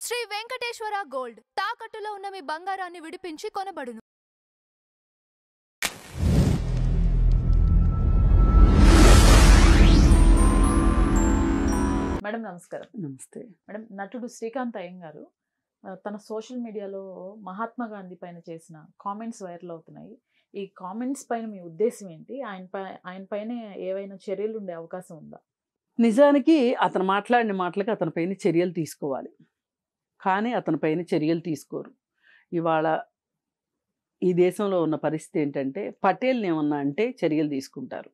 Shri Venkateswara gold తాకట్టులో ఉన్న మీ బంగారాన్ని విడిపించి కొనబడును. మేడం నమస్కారం. నమస్తే మేడం, నటుడు శ్రీకాంత్ అయ్యంగారు తన సోషల్ మీడియాలో మహాత్మా గాంధీ పైన చేసిన కామెంట్స్ వైరల్ అవుతున్నాయి. ఈ కామెంట్స్ పైన మీ ఉద్దేశం ఏంటి? ఆయన పైన ఏవైనా చర్యలు ఉండే అవకాశం ఉందా? నిజానికి అతను మాట్లాడిన మాటలకి అతనిపైన చర్యలు తీసుకోవాలి, కానీ అతనిపైన చర్యలు తీసుకోరు. ఇవాళ ఈ దేశంలో ఉన్న పరిస్థితి ఏంటంటే పటేల్ని ఏమన్నా అంటే చర్యలు తీసుకుంటారు,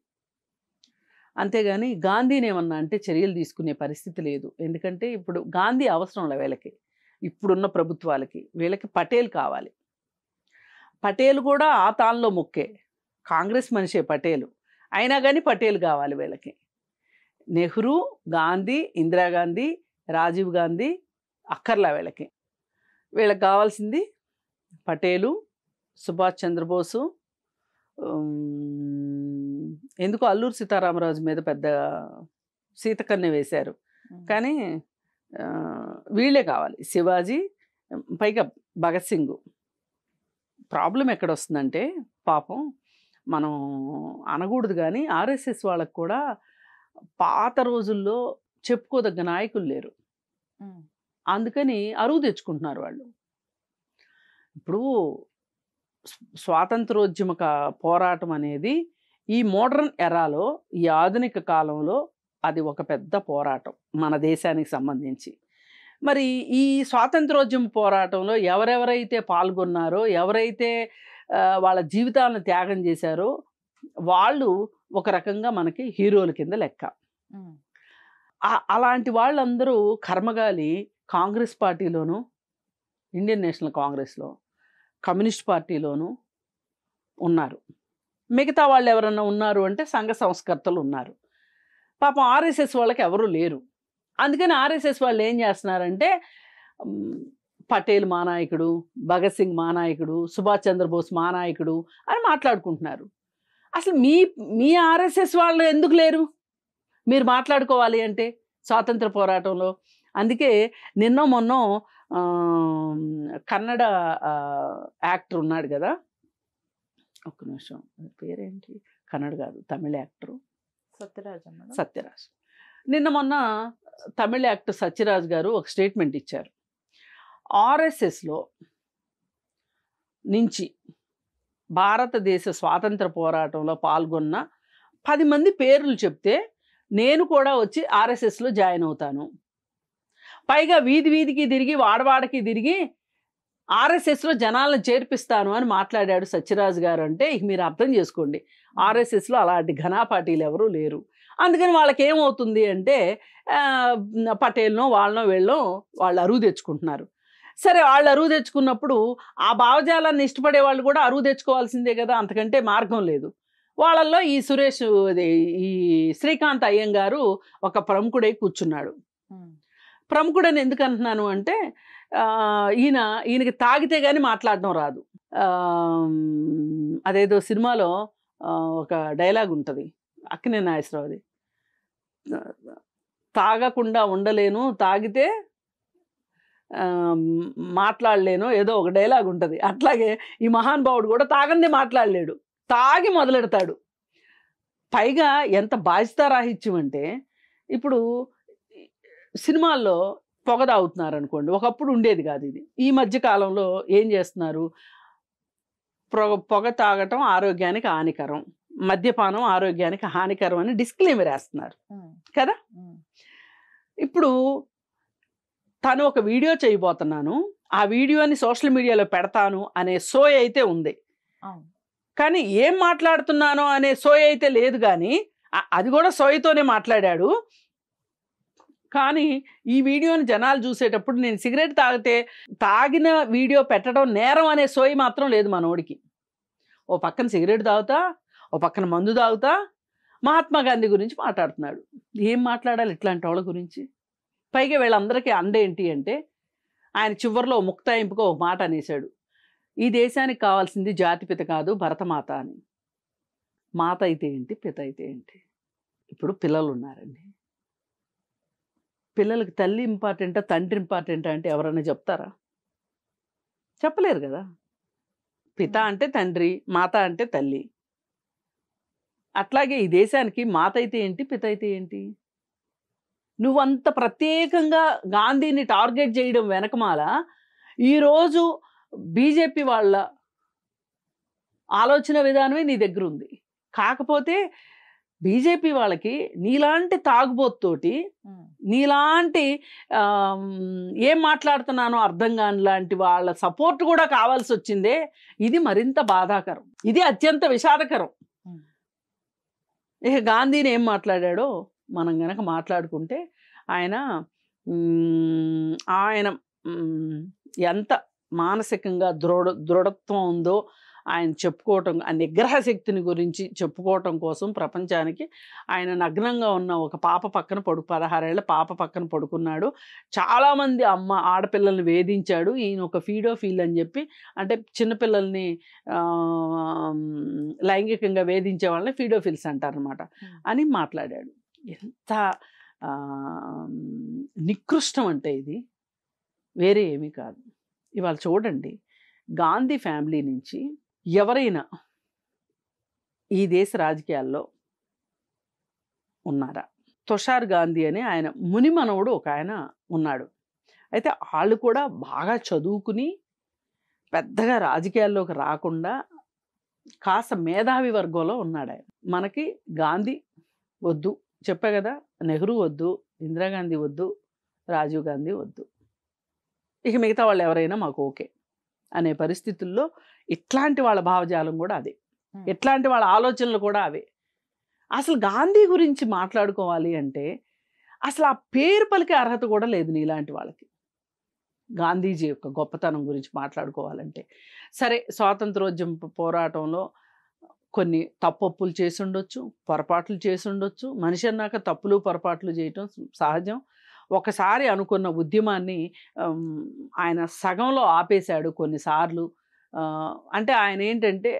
అంతేగాని గాంధీని ఏమన్నా అంటే చర్యలు తీసుకునే పరిస్థితి లేదు. ఎందుకంటే ఇప్పుడు గాంధీ అవసరంలే వీళ్ళకి, ఇప్పుడున్న ప్రభుత్వాలకి. వీళ్ళకి పటేల్ కావాలి. పటేల్ కూడా ఆ తాళ్ళలో మొక్కే, కాంగ్రెస్ మనిషే పటేలు, అయినా కానీ పటేల్ కావాలి వీళ్ళకి. నెహ్రూ, గాంధీ, ఇందిరాగాంధీ, రాజీవ్ గాంధీ అక్కర్లా వీళ్ళకి. వీళ్ళకి కావాల్సింది పటేలు, సుభాష్ చంద్రబోసు. ఎందుకో అల్లూరు సీతారామరాజు మీద పెద్ద సీతకన్య వేశారు, కానీ వీళ్ళే కావాలి. శివాజీ, పైగా భగత్ సింగ్. ప్రాబ్లం ఎక్కడ వస్తుందంటే పాపం మనం అనకూడదు కానీ ఆర్ఎస్ఎస్ వాళ్ళకు కూడా పాత రోజుల్లో చెప్పుకోదగ్గ నాయకులు లేరు, అందుకని అరువు తెచ్చుకుంటున్నారు వాళ్ళు. ఇప్పుడు స్వాతంత్రోద్యమ పోరాటం అనేది ఈ మోడర్న్ ఎరాలో, ఈ ఆధునిక కాలంలో అది ఒక పెద్ద పోరాటం మన దేశానికి సంబంధించి. మరి ఈ స్వాతంత్రోద్యమ పోరాటంలో ఎవరెవరైతే పాల్గొన్నారో, ఎవరైతే వాళ్ళ జీవితాలను త్యాగం చేశారో వాళ్ళు ఒక రకంగా మనకి హీరోల కింద లెక్క. అలాంటి వాళ్ళందరూ కర్మగాలి కాంగ్రెస్ పార్టీలోను, ఇండియన్ నేషనల్ కాంగ్రెస్లో, కమ్యూనిస్ట్ పార్టీలోను ఉన్నారు. మిగతా వాళ్ళు ఎవరన్నా ఉన్నారు అంటే సంఘ సంస్కర్తలు ఉన్నారు. పాపం ఆర్ఎస్ఎస్ వాళ్ళకి ఎవరూ లేరు. అందుకని ఆర్ఎస్ఎస్ వాళ్ళు ఏం చేస్తున్నారంటే పటేల్ మా నాయకుడు, భగత్ సింగ్ మా నాయకుడు, సుభాష్ చంద్రబోస్ మా నాయకుడు అని మాట్లాడుకుంటున్నారు. అసలు మీ ఆర్ఎస్ఎస్ వాళ్ళు ఎందుకు లేరు మీరు మాట్లాడుకోవాలి అంటే స్వాతంత్ర పోరాటంలో? అందుకే నిన్న మొన్న కన్నడ యాక్టర్ ఉన్నాడు కదా, ఒక్క నిమిషం, పేరేంటి, కన్నడ కాదు తమిళ యాక్టరు సత్యరాజ్. నిన్న మొన్న తమిళ యాక్టర్ సత్యరాజ్ గారు ఒక స్టేట్మెంట్ ఇచ్చారు. ఆర్ఎస్ఎస్లో నుంచి భారతదేశ స్వాతంత్ర పోరాటంలో పాల్గొన్న 10 మంది పేర్లు చెప్తే నేను కూడా వచ్చి ఆర్ఎస్ఎస్లో జాయిన్ అవుతాను, పైగా వీధి వీధికి తిరిగి వాడవాడకి తిరిగి ఆర్ఎస్ఎస్లో జనాలను చేర్పిస్తాను అని మాట్లాడాడు సత్యరాజ్ గారు. అంటే మీరు అర్థం చేసుకోండి, ఆర్ఎస్ఎస్లో అలాంటి ఘనాపాటీలు ఎవరూ లేరు. అందుకని వాళ్ళకి ఏమవుతుంది అంటే పటేల్నో వాళ్ళనో వీళ్ళనో వాళ్ళు అరువు తెచ్చుకుంటున్నారు. సరే, వాళ్ళు అరువు తెచ్చుకున్నప్పుడు ఆ భావజాలాన్ని ఇష్టపడే వాళ్ళు కూడా అరువు తెచ్చుకోవాల్సిందే కదా, అంతకంటే మార్గం లేదు. వాళ్ళల్లో ఈ శ్రీకాంత్ అయ్యంగారు ఒక ప్రముఖుడై కూర్చున్నాడు. ప్రముఖుడని ఎందుకు అంటున్నాను అంటే ఈయనకి తాగితే కానీ మాట్లాడడం రాదు. అదేదో సినిమాలో ఒక డైలాగ్ ఉంటుంది అక్కినేని నాగేశ్వరరావుది, తాగకుండా ఉండలేను, తాగితే మాట్లాడలేను, ఏదో ఒక డైలాగ్ ఉంటుంది. అట్లాగే ఈ మహానుభావుడు కూడా తాగందే మాట్లాడలేడు, తాగి మొదలెడతాడు. పైగా ఎంత బాధ్యతారాహిత్యం అంటే, ఇప్పుడు సినిమాల్లో పొగ తాగుతున్నారు అనుకోండి, ఒకప్పుడు ఉండేది కాదు ఇది. ఈ మధ్య కాలంలో ఏం చేస్తున్నారు, పొగ తాగటం ఆరోగ్యానికి హానికరం, మద్యపానం ఆరోగ్యానికి హానికరం అని డిస్క్లైమర్ వేస్తున్నారు కదా. ఇప్పుడు తను ఒక వీడియో చేయబోతున్నాను, ఆ వీడియోని సోషల్ మీడియాలో పెడతాను అనే సోయ్ అయితే ఉంది, కానీ ఏం మాట్లాడుతున్నానో అనే సోయ్ అయితే లేదు. కానీ అది కూడా సోయ్తోనే మాట్లాడాడు. కానీ ఈ వీడియోని జనాలు చూసేటప్పుడు నేను సిగరెట్ తాగితే తాగిన వీడియో పెట్టడం నేరం అనే సోయి మాత్రం లేదు మనోడికి. ఓ పక్కన సిగరెట్ తాగుతా, ఓ పక్కన మందు తాగుతా మహాత్మా గాంధీ గురించి మాట్లాడుతున్నాడు. ఏం మాట్లాడాలి ఇట్లాంటి వాళ్ళ గురించి? పైగా వీళ్ళందరికీ అండేంటి అంటే ఆయన చివరిలో ముక్తాయింపుగా ఒక మాట అనేశాడు, ఈ దేశానికి కావాల్సింది జాతిపిత కాదు భరతమాత అని. మాత అయితే ఏంటి, పిత అయితే ఏంటి? ఇప్పుడు పిల్లలు ఉన్నారండి, పిల్లలకి తల్లి ఇంపార్టెంటా తండ్రి ఇంపార్టెంటా అంటే ఎవరైనా చెప్తారా? చెప్పలేరు కదా. పిత అంటే తండ్రి, మాత అంటే తల్లి. అట్లాగే ఈ దేశానికి మాత అయితే ఏంటి, పిత అయితే ఏంటి? నువ్వంత ప్రత్యేకంగా గాంధీని టార్గెట్ చేయడం వెనకమాల ఈరోజు బీజేపీ వాళ్ళ ఆలోచన విధానమే నీ దగ్గర ఉంది. కాకపోతే బీజేపీ వాళ్ళకి నీలాంటి తాగుబోతుతోటి, నీలాంటి ఏం మాట్లాడుతున్నానో అర్థం కాని లాంటి వాళ్ళ సపోర్ట్ కూడా కావాల్సి వచ్చిందే. ఇది మరింత బాధాకరం, ఇది అత్యంత విషాదకరం. ఇక గాంధీని ఏం మాట్లాడాడో మనం గనక మాట్లాడుకుంటే ఆయన ఆయన ఎంత మానసికంగా దృఢత్వం ఉందో ఆయన చెప్పుకోవటం, ఆ నిగ్రహ శక్తిని గురించి చెప్పుకోవటం కోసం ప్రపంచానికి ఆయన నగ్నంగా ఉన్న ఒక పాప పక్కన 16 ఏళ్ల పాప పక్కన పడుకున్నాడు. చాలామంది ఆడపిల్లల్ని వేధించాడు. ఈయన ఒక ఫీడోఫీల్ అని చెప్పి, అంటే చిన్నపిల్లల్ని లైంగికంగా వేధించే వాళ్ళని ఫీడోఫిల్స్ అంటారనమాట అని మాట్లాడాడు. ఎంత నికృష్టం అంటే ఇది వేరే ఏమీ కాదు. ఇవాళ చూడండి, గాంధీ ఫ్యామిలీ నుంచి ఎవరైనా ఈ దేశ రాజకీయాల్లో ఉన్నారా? తుషార్ గాంధీ అని ఆయన మునిమనవుడు ఒక ఆయన ఉన్నాడు. అయితే వాళ్ళు కూడా బాగా చదువుకుని పెద్దగా రాజకీయాల్లోకి రాకుండా కాస్త మేధావి వర్గంలో ఉన్నాడు ఆయన. మనకి గాంధీ వద్దు, చెప్పా కదా, నెహ్రూ వద్దు, ఇందిరాగాంధీ వద్దు, రాజీవ్ గాంధీ వద్దు, ఇక మిగతా వాళ్ళు ఎవరైనా మాకు ఓకే అనే పరిస్థితుల్లో ఇట్లాంటి వాళ్ళ భావజాలం కూడా అదే, ఇట్లాంటి వాళ్ళ ఆలోచనలు కూడా అవే. అసలు గాంధీ గురించి మాట్లాడుకోవాలి అంటే అసలు ఆ పేరు పలికే అర్హత కూడా లేదు నీలాంటి వాళ్ళకి. గాంధీజీ యొక్క గొప్పతనం గురించి మాట్లాడుకోవాలంటే సరే, స్వాతంత్రోద్యమ పోరాటంలో కొన్ని తప్పొప్పులు చేసి ఉండొచ్చు, పొరపాట్లు చేసి ఉండొచ్చు. మనిషి అన్నాక తప్పులు పొరపాట్లు చేయటం సహజం. ఒకసారి అనుకున్న ఉద్యమాన్ని ఆయన సగంలో ఆపేశాడు కొన్నిసార్లు. అంటే ఆయన ఏంటంటే,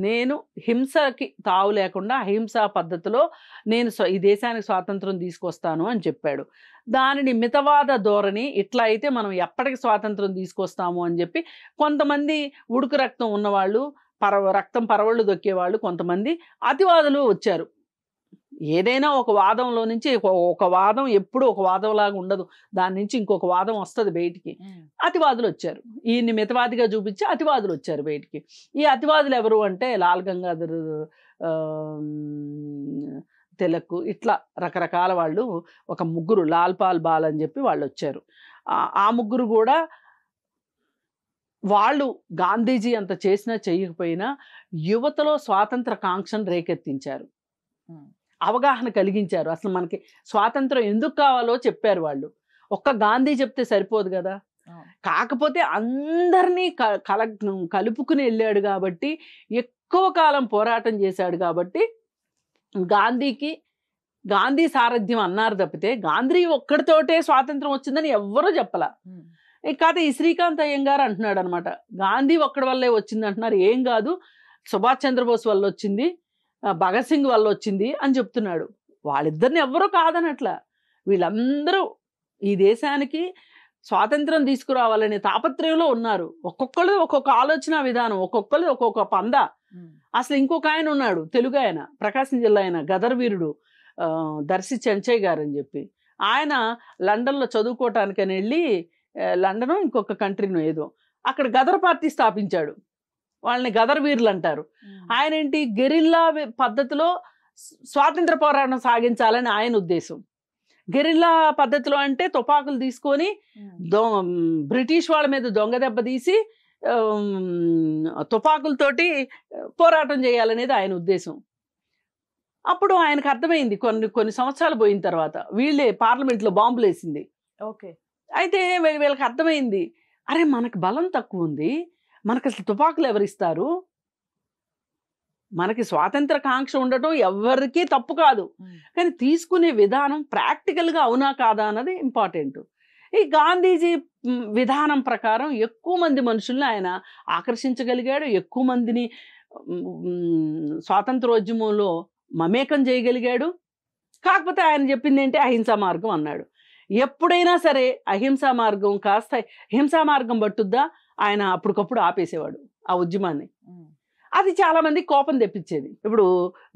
నేను హింసకి తావు లేకుండా అహింసా పద్ధతిలో నేను ఈ దేశానికి స్వాతంత్రం తీసుకొస్తాను అని చెప్పాడు. దానిని మితవాద ధోరణి, ఇట్లా అయితే మనం ఎప్పటికి స్వాతంత్రం తీసుకొస్తాము అని చెప్పి కొంతమంది ఉడుకు రక్తం ఉన్నవాళ్ళు, రక్తం పరవళ్ళు దొక్కేవాళ్ళు, కొంతమంది అతివాదులు వచ్చారు. ఏదైనా ఒక వాదంలో నుంచి ఒక వాదం ఎప్పుడు ఒక వాదంలాగా ఉండదు, దాని నుంచి ఇంకొక వాదం వస్తుంది బయటికి. అతివాదులు వచ్చారు, ఈయన్ని మితవాదిగా చూపించి అతివాదులు వచ్చారు బయటికి. ఈ అతివాదులు ఎవరు అంటే లాల్ గంగాధర్ తిలక్, ఇట్లా రకరకాల వాళ్ళు, ఒక ముగ్గురు, లాల్ పాల్ బాల్ అని చెప్పి వాళ్ళు వచ్చారు. ఆ ముగ్గురు కూడా వాళ్ళు గాంధీజీ అంత చేసినా చేయకపోయినా యువతలో స్వాతంత్ర కాంక్షను రేకెత్తించారు, అవగాహన కలిగించారు. అసలు మనకి స్వాతంత్రం ఎందుకు కావాలో చెప్పారు వాళ్ళు. ఒక్క గాంధీ చెప్తే సరిపోదు కదా, కాకపోతే అందరినీ కలుపుకుని వెళ్ళాడు కాబట్టి, ఎక్కువ కాలం పోరాటం చేశాడు కాబట్టి గాంధీ సారథ్యం అన్నారు తప్పితే గాంధీ ఒక్కడితోటే స్వాతంత్రం వచ్చిందని ఎవ్వరూ చెప్పలా. కాకపోతే ఈ శ్రీకాంత్ అయ్యంగారు అంటున్నాడు అనమాట, గాంధీ ఒక్కడి వల్లే వచ్చింది అంటున్నారు. ఏం కాదు, సుభాష్ చంద్రబోస్ వల్ల వచ్చింది, భగత్ సింగ్ వల్ల వచ్చింది అని చెప్తున్నాడు. వాళ్ళిద్దరిని ఎవ్వరూ కాదనట్లా. వీళ్ళందరూ ఈ దేశానికి స్వాతంత్రం తీసుకురావాలనే తాపత్రయంలో ఉన్నారు. ఒక్కొక్కళ్ళు ఒక్కొక్క ఆలోచన విధానం, ఒక్కొక్కళ్ళు ఒక్కొక్క పంద. అసలు ఇంకొక ఆయన ఉన్నాడు, తెలుగు ఆయన, ప్రకాశం జిల్లా ఆయన, గదర్ వీరుడు, దర్శి చెంచయ్య గారు అని చెప్పి. ఆయన లండన్లో చదువుకోవటానికని వెళ్ళి, లండను ఇంకొక కంట్రీనో ఏదో, అక్కడ గదర్ పార్టీ స్థాపించాడు. వాళ్ళని గదర్ వీరులు అంటారు. ఆయన ఏంటి, గెరిల్లా పద్ధతిలో స్వాతంత్ర పోరాటం సాగించాలని ఆయన ఉద్దేశం. గెరిల్లా పద్ధతిలో అంటే తుపాకులు తీసుకొని బ్రిటిష్ వాళ్ళ మీద దొంగ దెబ్బ తీసి తుపాకులతోటి పోరాటం చేయాలనేది ఆయన ఉద్దేశం. అప్పుడు ఆయనకు అర్థమైంది కొన్ని సంవత్సరాలు పోయిన తర్వాత, వీళ్ళే పార్లమెంట్లో బాంబులు వేసింది. ఓకే. అయితే వీళ్ళకి అర్థమైంది, అరే మనకు బలం తక్కువ ఉంది, మనకు అసలు తుపాకులు ఎవరిస్తారు, మనకి స్వాతంత్ర కాంక్ష ఉండటం ఎవరికీ తప్పు కాదు, కానీ తీసుకునే విధానం ప్రాక్టికల్గా అవునా కాదా అన్నది ఇంపార్టెంట్. ఈ గాంధీజీ విధానం ప్రకారం ఎక్కువ మంది మనుషుల్ని ఆయన ఆకర్షించగలిగాడు, ఎక్కువ మందిని స్వాతంత్రోద్యమంలో మమేకం చేయగలిగాడు. కాకపోతే ఆయన చెప్పింది ఏంటి, అహింసా మార్గం అన్నాడు. ఎప్పుడైనా సరే అహింసా మార్గం కాస్త హింసా మార్గం పట్టుద్దా ఆయన అప్పటికప్పుడు ఆపేసేవాడు ఆ ఉద్యమాన్ని. అది చాలా మంది కోపం తెప్పించేది. ఇప్పుడు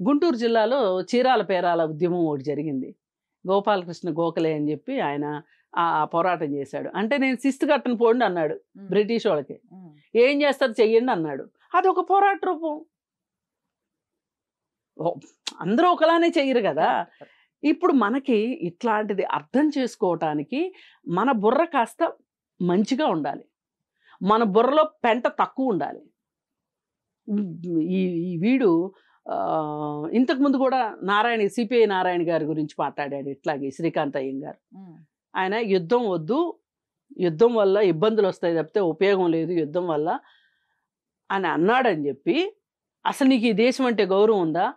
గుంటూరు జిల్లాలో చీరాల పేరాల ఉద్యమం ఒకటి జరిగింది. గోపాలకృష్ణ గోఖలే అని చెప్పి ఆయన ఆ పోరాటం చేశాడు. అంటే నేను శిస్తు కట్టను పోండి అన్నాడు బ్రిటిష్ వాళ్ళకి. ఏం చేస్తారు చెయ్యండి అన్నాడు. అది ఒక పోరాట రూపం. అందరూ ఒకలానే చెయ్యరు కదా. ఇప్పుడు మనకి ఇట్లాంటిది అర్థం చేసుకోవటానికి మన బుర్ర కాస్త మంచిగా ఉండాలి, మన బుర్రలో పెంట తక్కువ ఉండాలి. ఈ వీడు ఇంతకుముందు కూడా సిపిఐ నారాయణ గారి గురించి మాట్లాడాడు ఇట్లాగే శ్రీకాంత్ అయ్యంగారు. ఆయన యుద్ధం వద్దు, యుద్ధం వల్ల ఇబ్బందులు వస్తాయి తప్పితే ఉపయోగం లేదు యుద్ధం వల్ల అని అన్నాడని చెప్పి, అసలు నీకు ఈ దేశం అంటే గౌరవం ఉందా,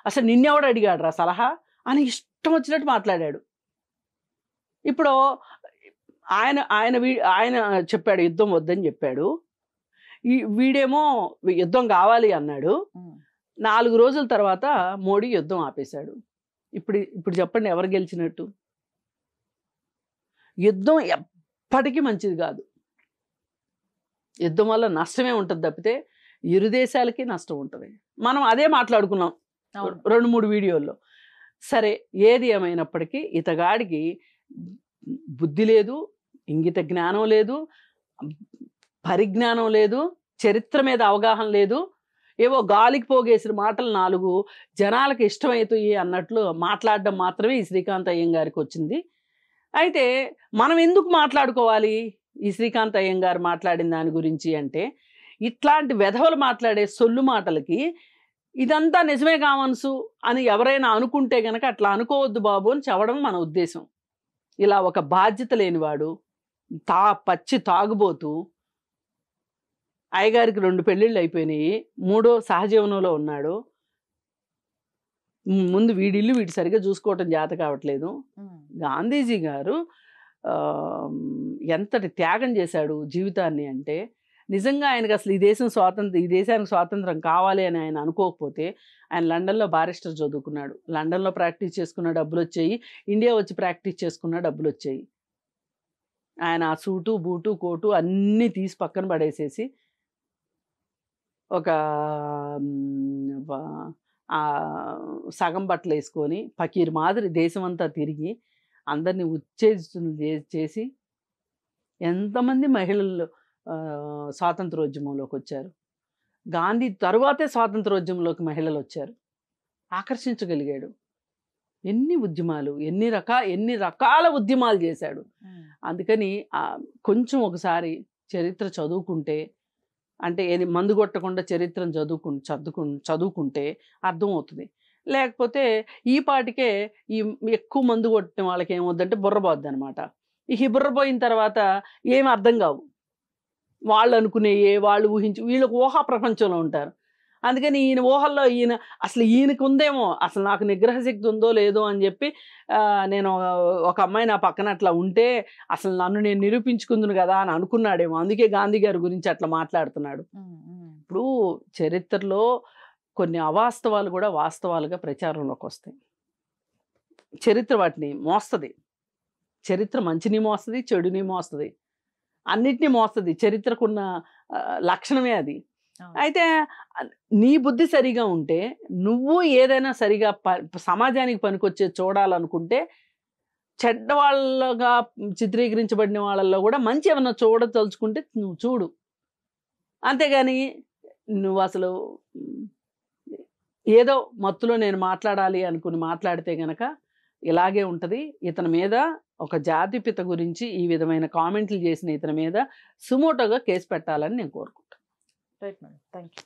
అసలు నిన్నెవడు అడిగాడు రా సలహా అని ఇష్టం వచ్చినట్టు మాట్లాడాడు. ఇప్పుడు ఆయన ఆయన ఆయన చెప్పాడు యుద్ధం వద్దని చెప్పాడు. వీడేమో యుద్ధం కావాలి అన్నాడు. 4 రోజుల తర్వాత మోడీ యుద్ధం ఆపేశాడు. ఇప్పుడు చెప్పండి ఎవరు గెలిచినట్టు? యుద్ధం ఎప్పటికీ మంచిది కాదు. యుద్ధం వల్ల నష్టమే ఉంటుంది తప్పితే ఇరు దేశాలకి నష్టం ఉంటుంది. మనం అదే మాట్లాడుకున్నాం 2-3 వీడియోల్లో. సరే, ఏది ఏమైనప్పటికీ ఇతగాడికి బుద్ధి లేదు, ఇంగిత జ్ఞానం లేదు, పరిజ్ఞానం లేదు, చరిత్ర మీద అవగాహన లేదు. ఏవో గాలికి పోగేసిన మాటలు 4 జనాలకు ఇష్టమవుతాయి అన్నట్లు మాట్లాడడం మాత్రమే ఈ శ్రీకాంత్ అయ్యంగారికి వచ్చింది. అయితే మనం ఎందుకు మాట్లాడుకోవాలి ఈ శ్రీకాంత్ అయ్యంగారు మాట్లాడిన దాని గురించి అంటే, ఇట్లాంటి వెధవలు మాట్లాడే సొల్లు మాటలకి ఇదంతా నిజమే కావన్సు అని ఎవరైనా అనుకుంటే గనక అట్లా అనుకోవద్దు బాబు అని చెప్పడం మన ఉద్దేశం. ఇలా ఒక బాధ్యత లేనివాడు, పచ్చి తాగుబోతూ, అయ్యగారికి 2 పెళ్ళిళ్ళు అయిపోయినాయి, 3వ సహజీవనంలో ఉన్నాడు. ముందు వీడిల్లు వీడి సరిగ్గా చూసుకోవటం చేత కావట్లేదు. గాంధీజీ గారు ఎంతటి త్యాగం చేశాడు జీవితాన్ని అంటే, నిజంగా ఆయనకు అసలు ఈ దేశానికి స్వాతంత్రం కావాలి అని ఆయన అనుకోకపోతే ఆయన లండన్లో బారిస్టర్ చదువుకున్నాడు. లండన్లో ప్రాక్టీస్ చేసుకున్న డబ్బులు వచ్చాయి, ఇండియా వచ్చి ప్రాక్టీస్ చేసుకున్న డబ్బులు వచ్చాయి. ఆయన ఆ సూటు బూటు కోటు అన్నీ తీసి పక్కన పడేసేసి ఒక సగం బట్టలు వేసుకొని ఫకీర్ మాదిరి దేశమంతా తిరిగి అందరినీ ఉత్తేజితులు చేసి ఎంతమంది మహిళలు స్వాతంత్రోద్యమంలోకి వచ్చారు. గాంధీ తరువాతే స్వాతంత్రోద్యమంలోకి మహిళలు వచ్చారు. ఆకర్షించగలిగాడు. ఎన్ని ఉద్యమాలు, ఎన్ని రకాల ఉద్యమాలు చేశాడు. అందుకని కొంచెం ఒకసారి చరిత్ర చదువుకుంటే, అంటే మందు కొట్టకుండా చరిత్రను చదువుకుంటే అర్థమవుతుంది. లేకపోతే ఈ పాటికే ఎక్కువ మందు కొట్టిన వాళ్ళకి ఏమవుద్దంటే బుర్రపోద్ది అనమాట. ఈ బుర్రపోయిన తర్వాత ఏమి అర్థం కావు. వాళ్ళు అనుకునేయే, వాళ్ళు వీళ్ళకి ఊహా ప్రపంచంలో ఉంటారు. అందుకని ఈయన ఊహల్లో అసలు ఈయనకు ఉందేమో, అసలు నాకు నిగ్రహ శక్తి ఉందో లేదో అని చెప్పి నేను ఒక అమ్మాయి నా పక్కన అట్లా ఉంటే అసలు నన్ను నేను నిరూపించుకుందును కదా అని అనుకున్నాడేమో. అందుకే గాంధీ గారి గురించి అట్లా మాట్లాడుతున్నాడు. ఇప్పుడు చరిత్రలో కొన్ని అవాస్తవాలు కూడా వాస్తవాలుగా ప్రచారంలోకి వస్తాయి. చరిత్ర వాటిని మోస్తుంది. చరిత్ర మంచిని మోస్తుంది, చెడుని మోస్తుంది, అన్నిటినీ మోస్తుంది. చరిత్రకున్న లక్షణమే అది. అయితే నీ బుద్ధి సరిగా ఉంటే, నువ్వు ఏదైనా సరిగా సమాజానికి పనికొచ్చే చూడాలనుకుంటే, చెడ్డవాళ్ళగా చిత్రీకరించబడిన వాళ్ళల్లో కూడా మంచి ఏమన్నా చూడదలుచుకుంటే నువ్వు చూడు. అంతేగాని నువ్వు అసలు ఏదో మత్తులో నేను మాట్లాడాలి అనుకుని మాట్లాడితే గనక ఇలాగే ఉంటుంది. ఇతని మీద ఒక జాతిపిత గురించి ఈ విధమైన కామెంట్లు చేసిన ఇతని మీద సుమోటోగా కేసు పెట్టాలని నేను కోరుకుంటాను. Right madam, thank you.